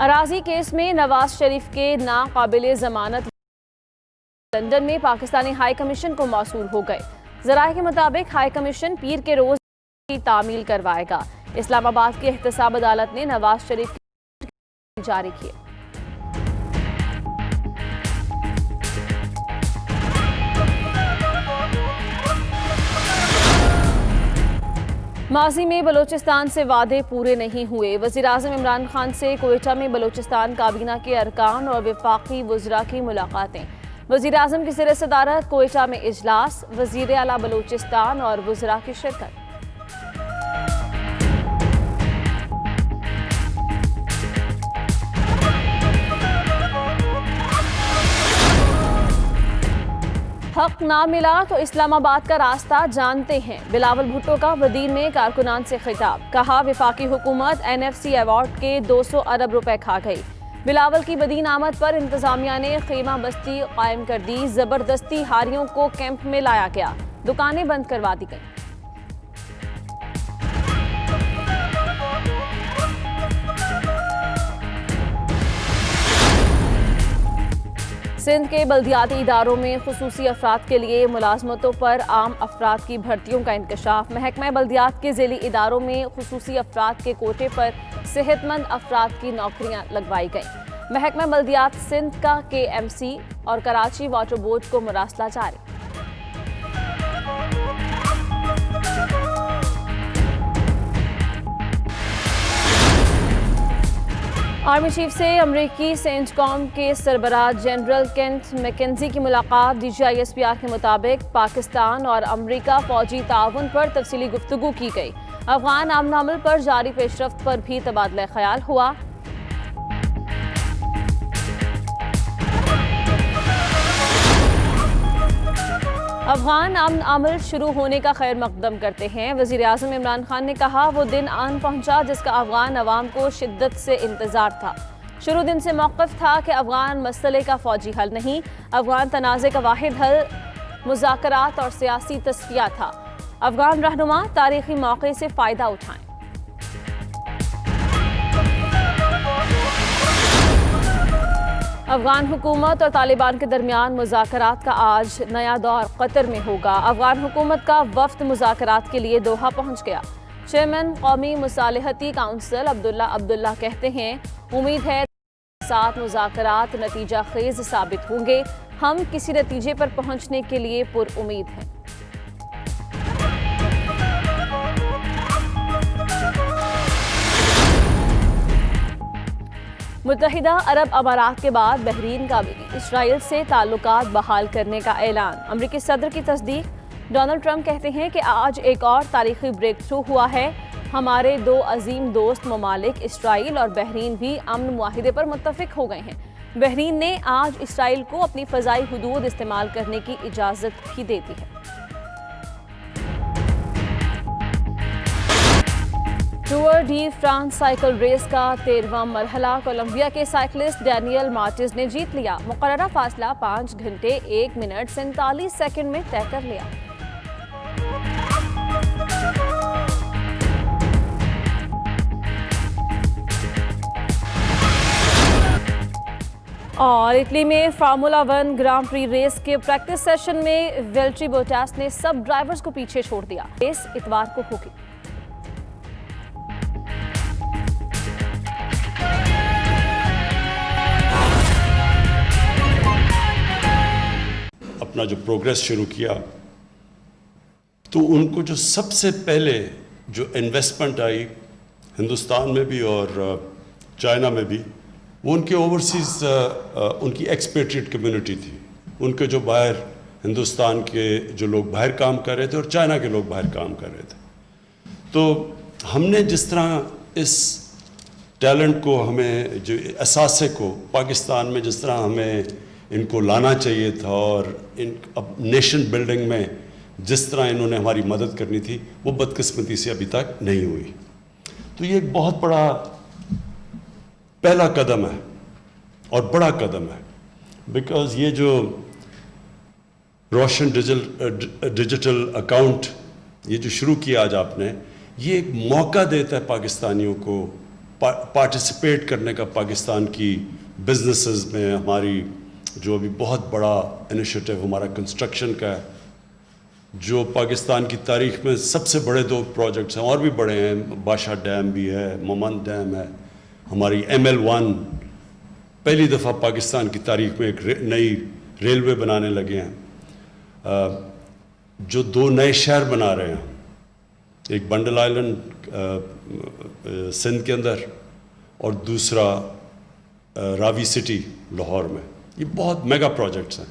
اراضی کیس میں نواز شریف کے ناقابل ضمانت لندن میں پاکستانی ہائی کمیشن کو موصول ہو گئے۔ ذرائع کے مطابق ہائی کمیشن پیر کے روز کی تعمیل کروائے گا۔ اسلام آباد کی احتساب عدالت نے نواز شریف کی جاری کیے۔ ماضی میں بلوچستان سے وعدے پورے نہیں ہوئے۔ وزیراعظم عمران خان سے کوئٹہ میں بلوچستان کابینہ کے ارکان اور وفاقی وزراء کی ملاقاتیں۔ وزیراعظم کی زیر صدارت کوئٹہ میں اجلاس، وزیر اعلیٰ بلوچستان اور وزراء کی شرکت۔ حق نہ ملا تو اسلام آباد کا راستہ جانتے ہیں، بلاول بھٹو کا ودین میں کارکنان سے خطاب۔ کہا وفاقی حکومت NFC ایوارڈ کے 200 ارب روپے کھا گئی۔ بلاول کی بدین آمد پر انتظامیہ نے خیمہ بستی قائم کر دی، زبردستی ہاریوں کو کیمپ میں لایا گیا، دکانیں بند کروا دی گئیں۔ سندھ کے بلدیاتی اداروں میں خصوصی افراد کے لیے ملازمتوں پر عام افراد کی بھرتیوں کا انکشاف۔ محکمہ بلدیات کے ذیلی اداروں میں خصوصی افراد کے کوٹے پر صحت مند افراد کی نوکریاں لگوائی گئیں۔ محکمہ بلدیات سندھ کا KMC اور کراچی واٹر بورڈ کو مراسلہ جاری۔ آرمی چیف سے امریکی سینٹ کام کے سربراہ جنرل کینٹ میکنزی کی ملاقات۔ DGISPR کے مطابق پاکستان اور امریکہ فوجی تعاون پر تفصیلی گفتگو کی گئی۔ افغان امن و امن پر جاری پیش رفت پر بھی تبادلہ خیال ہوا۔ افغان امن عمل شروع ہونے کا خیر مقدم کرتے ہیں۔ وزیر اعظم عمران خان نے کہا وہ دن آن پہنچا جس کا افغان عوام کو شدت سے انتظار تھا۔ شروع دن سے موقف تھا کہ افغان مسئلے کا فوجی حل نہیں، افغان تنازع کا واحد حل مذاکرات اور سیاسی تصفیہ تھا۔ افغان رہنما تاریخی موقع سے فائدہ اٹھائیں۔ افغان حکومت اور طالبان کے درمیان مذاکرات کا آج نیا دور قطر میں ہوگا۔ افغان حکومت کا وفد مذاکرات کے لیے دوحہ پہنچ گیا۔ چیئرمین قومی مصالحتی کونسل عبداللہ کہتے ہیں امید ہے ساتھ مذاکرات نتیجہ خیز ثابت ہوں گے، ہم کسی نتیجے پر پہنچنے کے لیے پر امید ہیں۔ متحدہ عرب امارات کے بعد بحرین کا بھی اسرائیل سے تعلقات بحال کرنے کا اعلان۔ امریکی صدر کی تصدیق۔ ڈونلڈ ٹرمپ کہتے ہیں کہ آج ایک اور تاریخی بریک تھرو ہوا ہے، ہمارے دو عظیم دوست ممالک اسرائیل اور بحرین بھی امن معاہدے پر متفق ہو گئے ہیں۔ بحرین نے آج اسرائیل کو اپنی فضائی حدود استعمال کرنے کی اجازت بھی دے دی ہے۔ Tour de France cycle race کا 13واں مرحلہ کولمبیا کے سائیکلسٹ ڈینیل مارٹز نے جیت لیا۔ مقررہ فاصلہ 5 گھنٹے 1 منٹ 47 سیکنڈ میں طے کر لیا۔ اور اٹلی میں فارمولا 1 گراں پری ریس کے پریکٹس سیشن میں ویلٹری بوٹاس نے سب ڈرائیورز کو پیچھے چھوڑ دیا۔ ریس اتوار کو ہوگی۔ اپنا جو پروگریس شروع کیا تو ان کو جو سب سے پہلے جو انویسٹمنٹ آئی ہندوستان میں بھی اور چائنا میں بھی، وہ ان کے اوورسیز ان کی ایکسپیٹریٹ کمیونٹی تھی، ان کے جو باہر ہندوستان کے جو لوگ باہر کام کر رہے تھے اور چائنا کے لوگ باہر کام کر رہے تھے۔ تو ہم نے جس طرح اس ٹیلنٹ کو، ہمیں جو اثاثے کو پاکستان میں جس طرح ہمیں ان کو لانا چاہیے تھا اور اب نیشن بلڈنگ میں جس طرح انہوں نے ہماری مدد کرنی تھی، وہ بدقسمتی سے ابھی تک نہیں ہوئی۔ تو یہ ایک بہت بڑا پہلا قدم ہے اور بڑا قدم ہے، بیکاز یہ جو روشن ڈیجیٹل اکاؤنٹ یہ جو شروع کیا آج آپ نے، یہ ایک موقع دیتا ہے پاکستانیوں کو پارٹیسپیٹ کرنے کا پاکستان کی بزنسز میں. ہماری جو ابھی بہت بڑا انیشیٹو ہمارا کنسٹرکشن کا ہے, جو پاکستان کی تاریخ میں سب سے بڑے 2 پروجیکٹس ہیں, اور بھی بڑے ہیں, بادشاہ ڈیم بھی ہے, مومن ڈیم ہے, ہماری ML1 پہلی دفعہ پاکستان کی تاریخ میں ایک نئی ریلوے بنانے لگے ہیں, جو 2 نئے شہر بنا رہے ہیں, ایک بنڈل آئلینڈ سندھ کے اندر اور دوسرا راوی سٹی لاہور میں. یہ بہت میگا پروجیکٹس ہیں.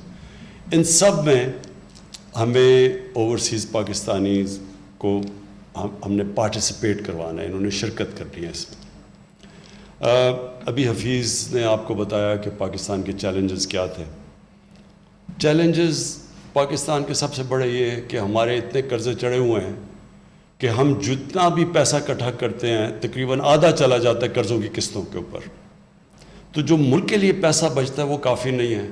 ان سب میں ہمیں اوورسیز پاکستانیز کو ہم نے پارٹیسپیٹ کروانا ہے, انہوں نے شرکت کرنی ہے اس میں. ابھی حفیظ نے آپ کو بتایا کہ پاکستان کے چیلنجز کیا تھے. چیلنجز پاکستان کے سب سے بڑے یہ ہے کہ ہمارے اتنے قرضے چڑھے ہوئے ہیں کہ ہم جتنا بھی پیسہ اکٹھا کرتے ہیں تقریباً آدھا چلا جاتا ہے قرضوں کی قسطوں کے اوپر. تو جو ملک کے لیے پیسہ بچتا ہے وہ کافی نہیں ہے.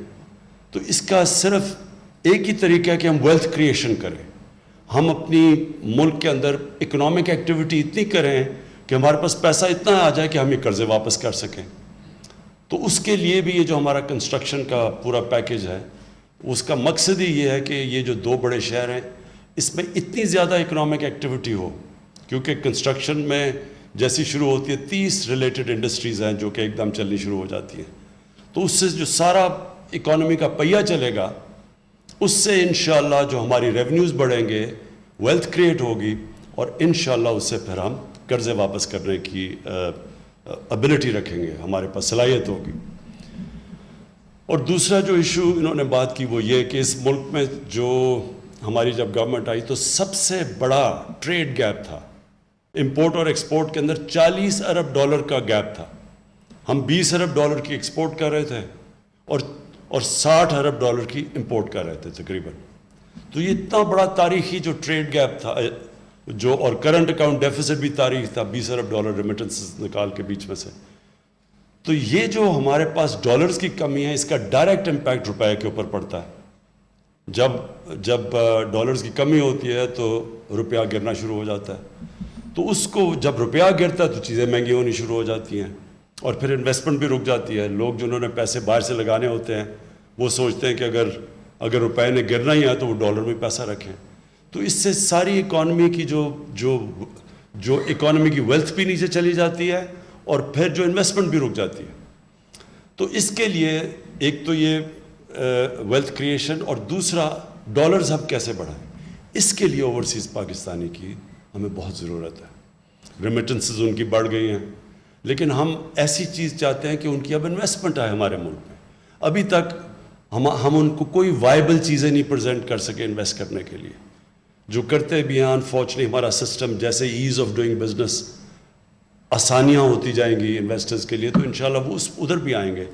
تو اس کا صرف ایک ہی طریقہ ہے کہ ہم ویلتھ کریشن کریں, ہم اپنی ملک کے اندر اکنامک ایکٹیویٹی اتنی کریں کہ ہمارے پاس پیسہ اتنا آ جائے کہ ہم یہ قرضے واپس کر سکیں. تو اس کے لیے بھی یہ جو ہمارا کنسٹرکشن کا پورا پیکیج ہے, اس کا مقصد ہی یہ ہے کہ یہ جو 2 بڑے شہر ہیں اس میں اتنی زیادہ اکنامک ایکٹیویٹی ہو, کیونکہ کنسٹرکشن میں جیسی شروع ہوتی ہے 30 ریلیٹڈ انڈسٹریز ہیں جو کہ ایک دم چلنی شروع ہو جاتی ہیں. تو اس سے جو سارا اکانومی کا پہیہ چلے گا, اس سے انشاءاللہ جو ہماری ریونیوز بڑھیں گے, ویلتھ کریٹ ہوگی, اور انشاءاللہ اس سے پھر ہم قرضے واپس کرنے کی ابیلٹی رکھیں گے, ہمارے پاس صلاحیت ہوگی. اور دوسرا جو ایشو انہوں نے بات کی وہ یہ کہ اس ملک میں جو ہماری جب گورنمنٹ آئی تو سب سے بڑا ٹریڈ گیپ تھا, امپورٹ اور ایکسپورٹ کے اندر $40 ارب کا گیپ تھا. ہم $20 ارب کی ایکسپورٹ کر رہے تھے اور $60 ارب کی امپورٹ کر رہے تھے تقریباً. تو یہ اتنا بڑا تاریخی جو ٹریڈ گیپ تھا, جو اور کرنٹ اکاؤنٹ ڈیفیسٹ بھی تاریخ تھا, $20 ارب ریمیٹنسز نکال کے بیچ میں سے. تو یہ جو ہمارے پاس ڈالرز کی کمی ہے, اس کا ڈائریکٹ امپیکٹ روپے کے اوپر پڑتا ہے. جب ڈالرز کی کمی ہوتی ہے تو روپیہ گرنا شروع ہو جاتا ہے. تو اس کو جب روپیہ گرتا ہے تو چیزیں مہنگی ہونی شروع ہو جاتی ہیں, اور پھر انویسٹمنٹ بھی رک جاتی ہے. لوگ جنہوں نے پیسے باہر سے لگانے ہوتے ہیں وہ سوچتے ہیں کہ اگر روپے نے گرنا ہی ہے تو وہ ڈالر میں پیسہ رکھیں. تو اس سے ساری اکانومی کی جو اکانومی کی ویلتھ بھی نیچے چلی جاتی ہے, اور پھر جو انویسٹمنٹ بھی رک جاتی ہے. تو اس کے لیے ایک تو یہ ویلتھ کریشن, اور دوسرا ڈالرز ہم کیسے بڑھائیں, اس کے لیے اوورسیز پاکستانی کی ہمیں بہت ضرورت ہے. ریمیٹنسز ان کی بڑھ گئی ہیں, لیکن ہم ایسی چیز چاہتے ہیں کہ ان کی اب انویسٹمنٹ آئے ہمارے ملک میں. ابھی تک ہم ان کو کوئی وائبل چیزیں نہیں پریزنٹ کر سکے انویسٹ کرنے کے لیے. جو کرتے بھی ہیں انفارچونیٹلی ہمارا سسٹم جیسے ایز آف ڈوئنگ بزنس آسانیاں ہوتی جائیں گی انویسٹرز کے لیے, تو انشاءاللہ وہ ادھر بھی آئیں گے.